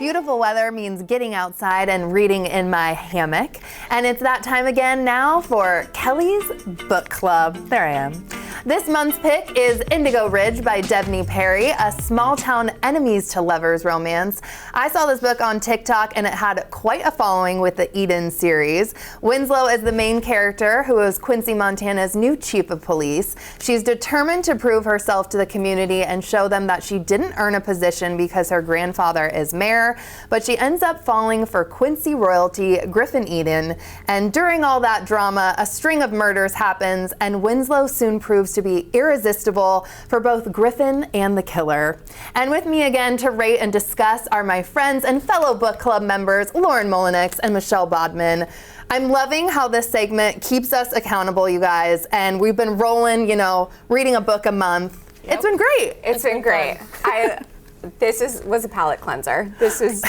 Beautiful weather means getting outside and reading in my hammock. And it's that time again now for Kelly's Book Club. There I am. This month's pick is Indigo Ridge by Devney Perry, a small-town enemies to lovers romance. I saw this book on TikTok and it had quite a following with the Eden series. Winslow is the main character, who is Quincy, Montana's new chief of police. She's determined to prove herself to the community and show them that she didn't earn a position because her grandfather is mayor, but she ends up falling for Quincy royalty, Griffin Eden. And during all that drama, a string of murders happens, and Winslow soon proves to be irresistible for both Griffin and the killer. And with me again to rate and discuss are my friends and fellow book club members, Lauren Mullinix and Michelle Bodman. I'm loving how this segment keeps us accountable, you guys, and we've been rolling, reading a book a month. Yep. It's been great. It's been great. This was a palate cleanser. This is.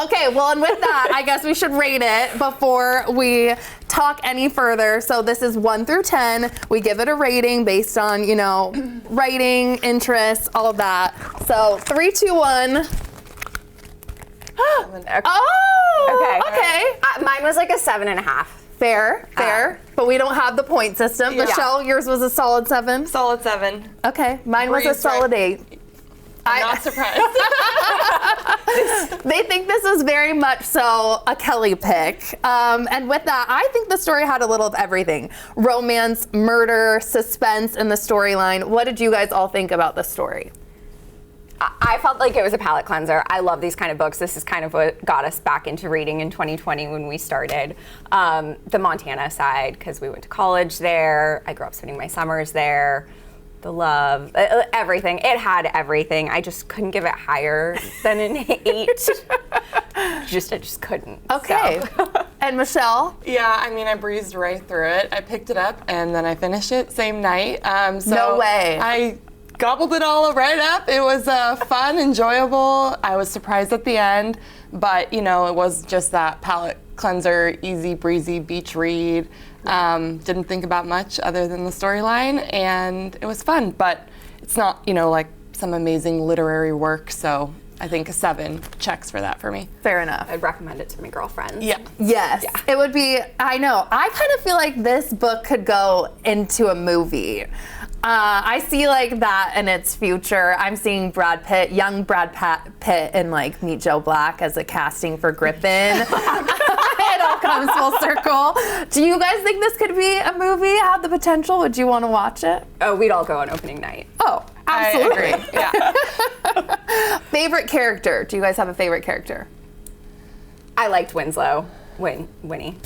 Okay, well, and with that, I guess we should rate it before we talk any further. So this is 1 through 10. We give it a rating based on, writing, interests, all of that. So 3, 2, 1. Oh, okay. Mine was like a 7.5. Fair. But we don't have the point system. Yeah. Michelle, yours was a solid 7? Solid 7. Okay, mine was a solid 8. I'm not surprised. They think this is very much so a Kelly pick. And with that, I think the story had a little of everything. Romance, murder, suspense in the storyline. What did you guys all think about the story? I felt like it was a palate cleanser. I love these kind of books. This is kind of what got us back into reading in 2020 when we started. The Montana side, because we went to college there. I grew up spending my summers there. The love, everything. It had everything. I just couldn't give it higher than an 8. I just couldn't. Okay. So. And Michelle? Yeah, I breezed right through it. I picked it up and then I finished it same night. No way. I gobbled it all right up. It was fun, enjoyable. I was surprised at the end, but it was just that palate cleanser, easy breezy beach read. Didn't think about much other than the storyline, and it was fun, but it's not, like some amazing literary work, so I think a 7 checks for that for me. Fair enough. I'd recommend it to my girlfriends. Yeah. Yes. Yeah. It would be, I know. I kind of feel like this book could go into a movie. I see like that in its future. I'm seeing young Brad Pitt in like Meet Joe Black as a casting for Griffin. It all comes full circle. Do you guys think this could be a movie? Have the potential? Would you want to watch it? Oh, we'd all go on opening night. Oh, absolutely. I agree. Yeah. Favorite character? Do you guys have a favorite character? I liked Winslow. Winnie.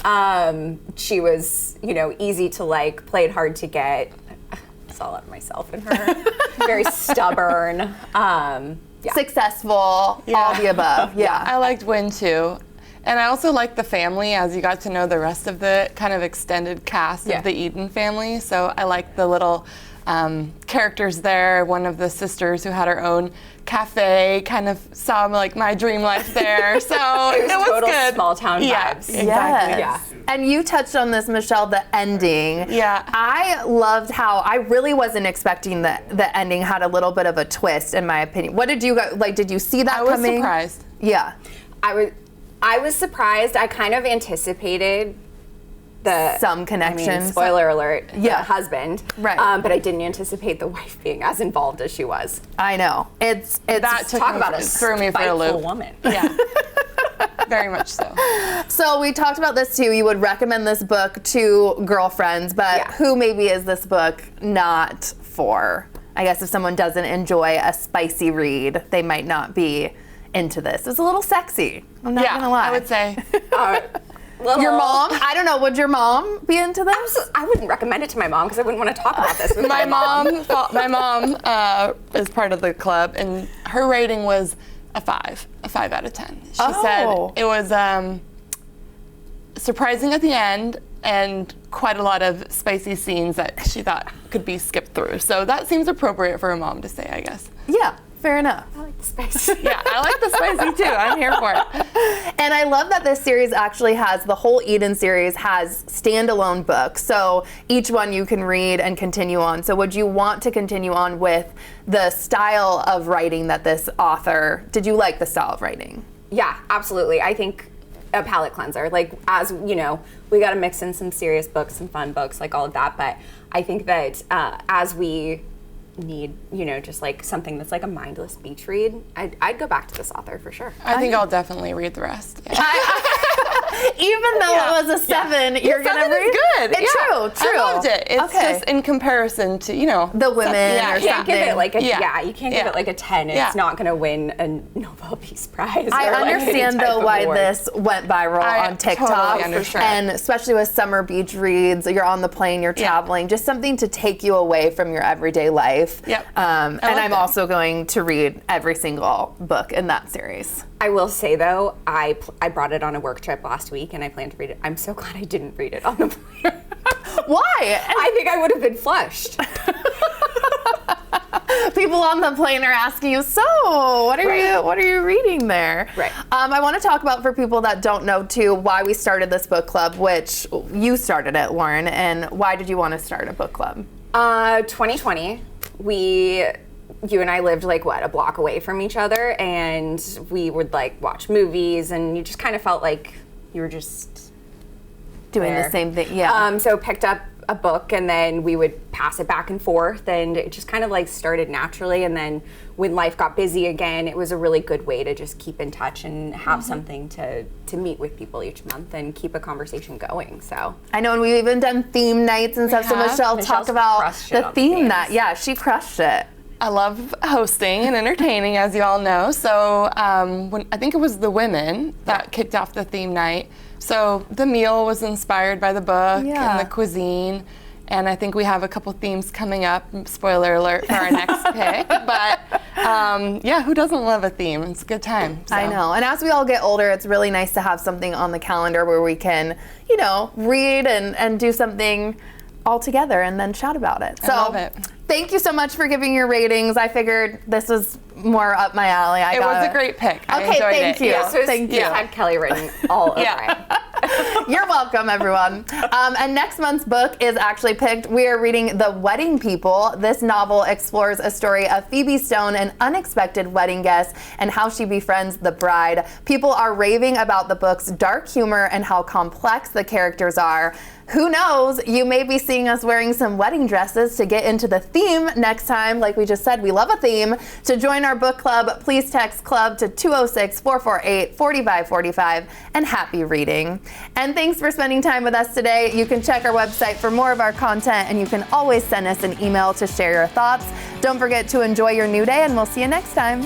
She was, easy to like, played hard to get. I saw a lot of myself in her. Very stubborn. Successful, all the above. Yeah. I liked Win too. And I also liked the family as you got to know the rest of the kind of extended cast of the Eden family. So I liked the little characters there. One of the sisters who had her own cafe kind of saw like my dream life there. So it was total good. Small town vibes. Yeah, exactly. Yes. Yeah. And you touched on this, Michelle, the ending. Yeah. I loved how I really wasn't expecting the ending had a little bit of a twist, in my opinion. What did you guys, did you see that coming? I was surprised. Yeah. I was surprised. I kind of anticipated some connection. Spoiler alert. Yeah. The husband. Right. But I didn't anticipate the wife being as involved as she was. I know. It's that talk about a threw me for a loop. Woman. Yeah. Very much so. So we talked about this too. You would recommend this book to girlfriends, but who maybe is this book not for? I guess if someone doesn't enjoy a spicy read, they might not be into this. It's a little sexy. I'm not gonna lie. I would say. Your mom? I don't know. Would your mom be into this? I wouldn't recommend it to my mom because I wouldn't want to talk about this with my mom. My mom is part of the club, and her rating was a 5 out of 10. She said it was surprising at the end and quite a lot of spicy scenes that she thought could be skipped through. So that seems appropriate for a mom to say, I guess. Yeah. fair enough. I like the spice. Yeah, I like the spicy too. I'm here for it. And I love that this series actually has, the whole Eden series has standalone books. So each one you can read and continue on. So would you want to continue on with the style of writing that this author, did you like the style of writing? Yeah, absolutely. I think a palate cleanser. Like, as you know, we got to mix in some serious books, some fun books, like all of that. But I think that as we need, you know, just like something that's like a mindless beach read, I'd go back to this author for sure. I think I'll definitely read the rest. Yeah. Even though it was a 7, you're Yeah, gonna 7 is read? good. It's Yeah. true. I loved it. It's Okay. just in comparison to, you know, The women yeah, or You can't give something. it like a Yeah. you can't give Yeah. it like a 10. It's Yeah. not going to win a Nobel Peace Prize. I or like any understand type though of why award. this went viral I on TikTok, totally understand. and especially with summer beach reads. You're on the plane, you're traveling, just something to take you away from your everyday life. Yep. And love I'm it. also going to read every single book in that series. I will say though, I brought it on a work trip last week, and I plan to read it. I'm so glad I didn't read it on the plane. Why? I think I would have been flushed. People on the plane are asking you, so what are you reading there? Right. I want to talk about, for people that don't know too, why we started this book club, which you started it, Lauren, and why did you want to start a book club? 2020, you and I lived like a block away from each other, and we would like watch movies, and you just kind of felt like you were just Doing there. the same thing, yeah. So picked up a book, and then we would pass it back and forth, and it just kind of like started naturally. And then when life got busy again, it was a really good way to just keep in touch and have something to meet with people each month and keep a conversation going. So I know, and we've even done theme nights and stuff. So have. Michelle Michelle's talked about crushed it the on theme themes. night. Yeah, she crushed it. I love hosting and entertaining, as you all know. So when I think it was the women that kicked off the theme night. So the meal was inspired by the book Yeah. and the cuisine. And I think we have a couple themes coming up. Spoiler alert for our next pick. But yeah, who doesn't love a theme? It's a good time. So. I know. And as we all get older, it's really nice to have something on the calendar where we can, you know, read and do something all together and then chat about it. So I love it. Thank you so much for giving your ratings. I figured this was more up my alley. It was a great pick. I Okay, enjoyed thank it. you. Yeah. Thank you. Just had Kelly written all over Yeah. it. You're welcome, everyone. And next month's book is actually picked. We are reading The Wedding People. This novel explores a story of Phoebe Stone, an unexpected wedding guest, and how she befriends the bride. People are raving about the book's dark humor and how complex the characters are. Who knows? You may be seeing us wearing some wedding dresses to get into the theme next time. Like we just said, we love a theme. To join our book club, please text club to 206-448-4545, and happy reading. And thanks for spending time with us today. You can check our website for more of our content, and you can always send us an email to share your thoughts. Don't forget to enjoy your new day, and we'll see you next time.